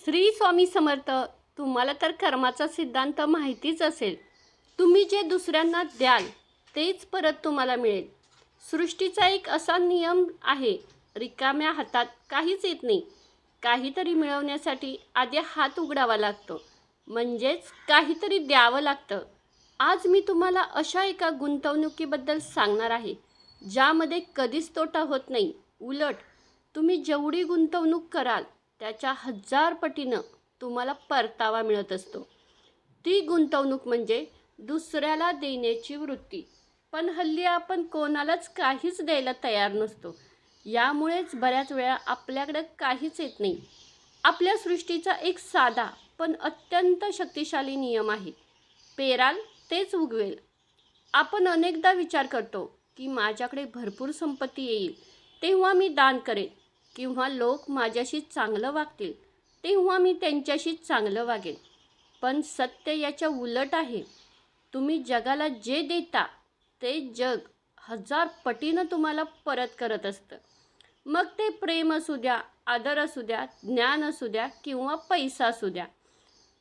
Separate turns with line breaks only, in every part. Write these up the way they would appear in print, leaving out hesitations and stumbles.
श्री स्वामी समर्थ. तुम्हाला तर कर्माचा सिद्धांत माहितीच असेल. तुम्ही जे दुसऱ्यांना द्याल तेच परत तुम्हाला मिळेल. सृष्टीचा एक असा नियम आहे, रिकाम्या हातात काहीच येत नाही. काहीतरी मिळवण्यासाठी आधी हात उघडावा लागतो, म्हणजेच काहीतरी द्यावं लागतं. आज मी तुम्हाला अशा एका गुंतवणुकीबद्दल सांगणार आहे, ज्यामध्ये कधीच तोटा होत नाही. उलट तुम्ही जेवढी गुंतवणूक कराल त्याच्या 1000 पटीनं तुम्हाला परतावा मिळत असतो. ती गुंतवणूक म्हणजे दुसऱ्याला देण्याची वृत्ती. पण हल्ली आपण कोणालाच काहीच द्यायला तयार नसतो. यामुळेच बऱ्याच वेळा आपल्याकडे काहीच येत नाही. आपल्या सृष्टीचा एक साधा पण अत्यंत शक्तिशाली नियम आहे, पेराल तेच उगवेल. आपण अनेकदा विचार करतो की माझ्याकडे भरपूर संपत्ती येईल तेव्हा मी दान करेन, किंवा लोक माझ्याशी चांगलं वागतील तेव्हा मी त्यांच्याशी चांगलं वागेन. पण सत्य याच्या उलट आहे. तुम्ही जगाला जे देता ते जग 1000 पटीनं तुम्हाला परत करत असतं. मग ते प्रेम असू द्या, आदर असू द्या, ज्ञान असू द्या किंवा पैसा असू द्या.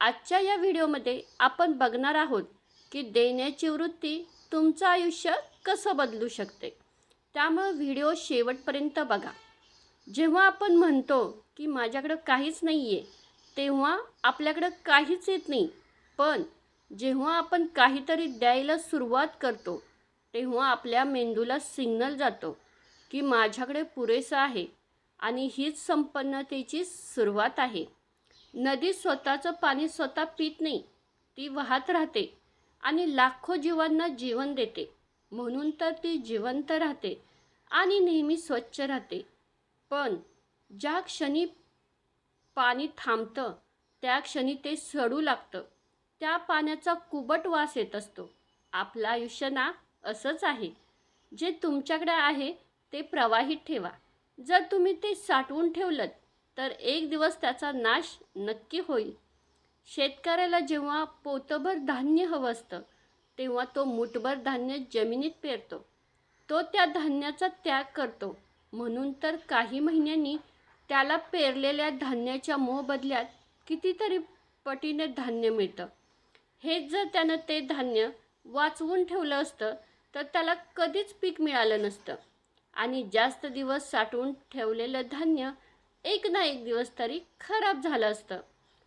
आजच्या या व्हिडिओमध्ये आपण बघणार आहोत की देण्याची वृत्ती तुमचं आयुष्य कसं बदलू शकते. त्यामुळे व्हिडिओ शेवटपर्यंत बघा. जेव्हा आपण म्हणतो की माझ्याकडं काहीच नाही आहे, तेव्हा आपल्याकडं काहीच येत नाही. पण जेव्हा आपण काहीतरी द्यायला सुरुवात करतो तेव्हा आपल्या मेंदूला सिग्नल जातो की माझ्याकडे पुरेसं आहे आणि हीच संपन्नतेची सुरुवात आहे. नदी स्वतःचं पाणी स्वतः पित नाही, ती वाहत राहते आणि लाखो जीवांना जीवन देते. म्हणून तर ती जिवंत राहते आणि नेहमी स्वच्छ राहते. पण ज्या क्षणी पाणी थांबतं त्या क्षणी ते सडू लागतं. त्या पाण्याचा कुबट वास येत असतो. आपलं आयुष्य ना असंच आहे. जे तुमच्याकडे आहे ते प्रवाहित ठेवा. जर तुम्ही ते साठवून ठेवलं तर एक दिवस त्याचा नाश नक्की होईल. शेतकऱ्याला जेव्हा पोतभर धान्य हवं असतं तेव्हा तो मुठभर धान्य जमिनीत पेरतो. तो त्या धान्याचा त्याग करतो. म्हणून तर काही महिन्यांनी त्याला पेरलेल्या धान्याच्या मोबदल्यात कितीतरी पटीने धान्य मिळतं. हेच जर त्यानं ते धान्य वाचवून ठेवलं असतं तर त्याला कधीच पीक मिळालं नसतं आणि जास्त दिवस साठवून ठेवलेलं धान्य एक ना एक दिवस तरी खराब झालं असतं.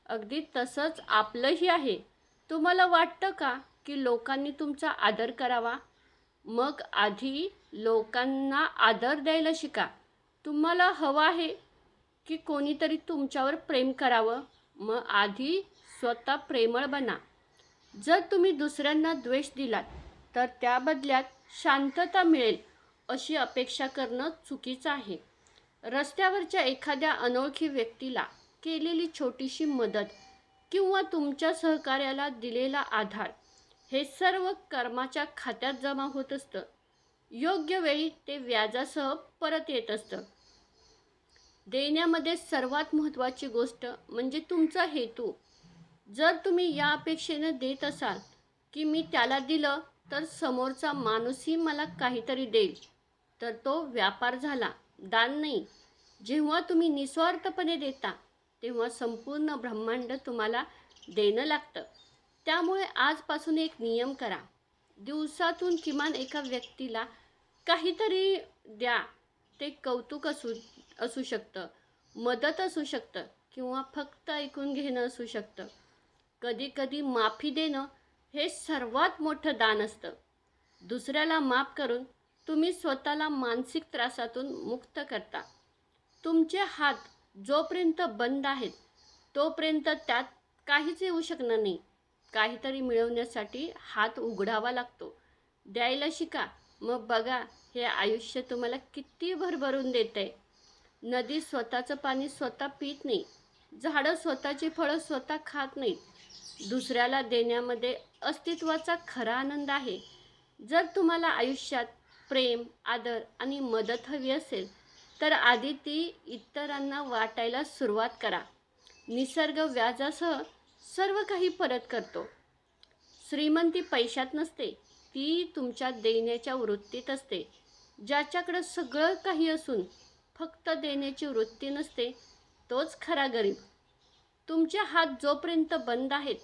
अगदी तसंच आपलंही आहे. तुम्हाला वाटतं का की लोकांनी तुमचा आदर करावा? मग आधी लोकांना आदर द्यायला शिका. तुम्हाला हवं आहे की कोणीतरी तुमच्यावर प्रेम करावं? मग आधी स्वतः प्रेमळ बना. जर तुम्ही दुसऱ्यांना द्वेष दिलात तर त्या बदल्यात शांतता मिळेल अशी अपेक्षा करणं चुकीचं आहे. रस्त्यावरच्या एखाद्या अनोळखी व्यक्तीला केलेली छोटीशी मदत किंवा तुमच्या सहकार्याला दिलेला आधार, हे सर्व कर्माच्या खात्यात जमा होत असतं. योग्य वेळी ते व्याजासह परत येत असतं. देण्यामध्ये सर्वात महत्त्वाची गोष्ट म्हणजे तुमचा हेतू. जर तुम्ही या अपेक्षेनं देत असाल की मी त्याला दिलं तर समोरचा माणूसही मला काहीतरी देईल, तर तो व्यापार झाला, दान नाही. जेव्हा तुम्ही निस्वार्थपणे देता तेव्हा संपूर्ण ब्रह्मांड तुम्हाला देणं लागतं. त्यामुळे आजपासून एक नियम करा. दिवसातून किमान एका व्यक्तीला काहीतरी द्या. ते कौतुक असू शकतं, मदत असू शकतं किंवा फक्त ऐकून घेणं असू शकतं. कधी कधी माफी देणं हे सर्वात मोठं दान असतं. दुसऱ्याला माफ करून तुम्ही स्वतःला मानसिक त्रासातून मुक्त करता. तुमचे हात जोपर्यंत बंद आहेत तोपर्यंत त्यात काहीच येऊ शकणार नाही. काहीतरी मिळवण्यासाठी हात उघडावा लागतो. द्यायला शिका, मग बघा हे आयुष्य तुम्हाला किती भरभरून देतंय. नदी स्वतःचं पाणी स्वतः पित नाही, झाडं स्वतःची फळं स्वतः खात नाहीत. दुसऱ्याला देण्यामध्ये अस्तित्वाचा खरा आनंद आहे. जर तुम्हाला आयुष्यात प्रेम, आदर आणि मदत हवी असेल तर आधी ती इतरांना वाटायला सुरुवात करा. निसर्ग व्याजासह सर्व काही परत करतो. श्रीमंती पैशात नसते, ती तुमच्या देण्याच्या वृत्तीत असते. ज्याच्याकडं सगळं काही असून फक्त देण्याची वृत्ती नसते तोच खरा गरीब. तुमचे हात जोपर्यंत बंद आहेत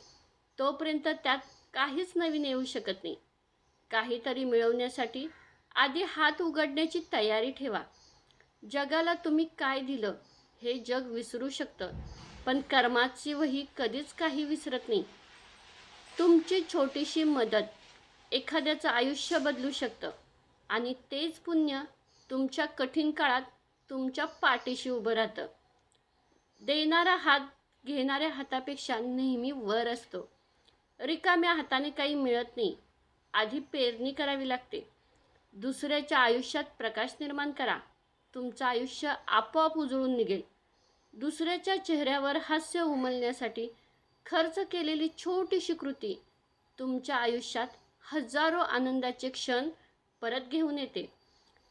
तोपर्यंत त्यात काहीच नवीन येऊ शकत नाही. काहीतरी मिळवण्यासाठी आधी हात उघडण्याची तयारी ठेवा. जगाला तुम्ही काय दिलं हे जग विसरू शकतं, पण कर्माची वही कधीच काही विसरत नाही. तुमची छोटीशी मदत एखाद्याचं आयुष्य बदलू शकतं आणि तेच पुण्य तुमच्या कठीण काळात तुमच्या पाठीशी उभं राहतं. देणारा हात घेणाऱ्या हातापेक्षा नेहमी वर असतो. रिकाम्या हाताने काही मिळत नाही. आधी पेरणी करावी लागते. दुसऱ्याच्या आयुष्यात प्रकाश निर्माण करा. तुमचं आयुष्य आपोआप उजळून निघेल. दुसऱ्याच्या चेहऱ्यावर हास्य उमलण्यासाठी खर्च केलेली छोटीशी कृती तुमच्या आयुष्यात हजारो आनंदाचे क्षण परत घेऊन येते.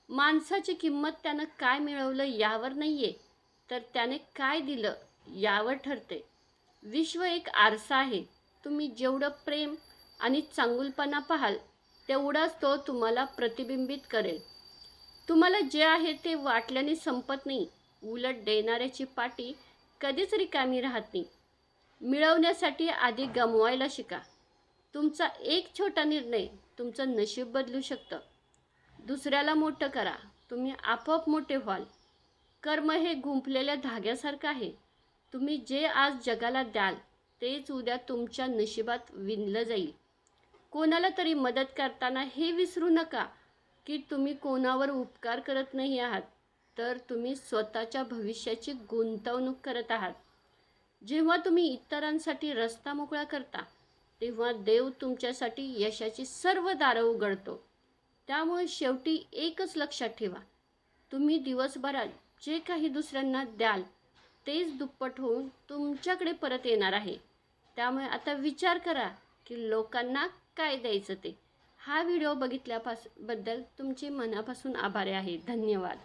माणसाची किंमत त्यानं काय मिळवलं यावर नाही आहे, तर त्याने काय दिलं यावर ठरते. विश्व एक आरसा आहे. तुम्ही जेवढं प्रेम आणि चांगुलपणा पाहाल तेवढाच तो तुम्हाला प्रतिबिंबित करेल. तुम्हाला जे आहे ते वाटल्याने संपत नाही. उलट देणाऱ्याची पाटी कधीच रिकामी राहत नाही. मिळवण्यासाठी आधी गमवायला शिका. तुमचा एक छोटा निर्णय तुमचं नशीब बदलू शकतं. दुसऱ्याला मोठं करा, तुम्ही आपोआप मोठे व्हाल. कर्म हे गुंफलेल्या धाग्यासारखं आहे. तुम्ही जे आज जगाला द्याल तेच उद्या तुमच्या नशिबात विणलं जाईल. कोणाला तरी मदत करताना हे विसरू नका की तुम्ही कोणावर उपकार करत नाही आहात, तर तुम्ही स्वतःच्या भविष्याची गुंतवणूक करत आहात. जेव्हा तुम्ही इतरांसाठी रस्ता मोकळा करता तेव्हा देव तुमच्यासाठी यशाची सर्व दारं उघडतो. त्यामुळे शेवटी एकच लक्षात ठेवा, तुम्ही दिवसभरात जे काही दुसऱ्यांना द्याल तेच दुप्पट होऊन तुमच्याकडे परत येणार आहे. त्यामुळे आता विचार करा की लोकांना काय द्यायचं ते. हा व्हिडिओ बघितल्याबद्दल तुमचे मनापासून आभारी आहे. धन्यवाद.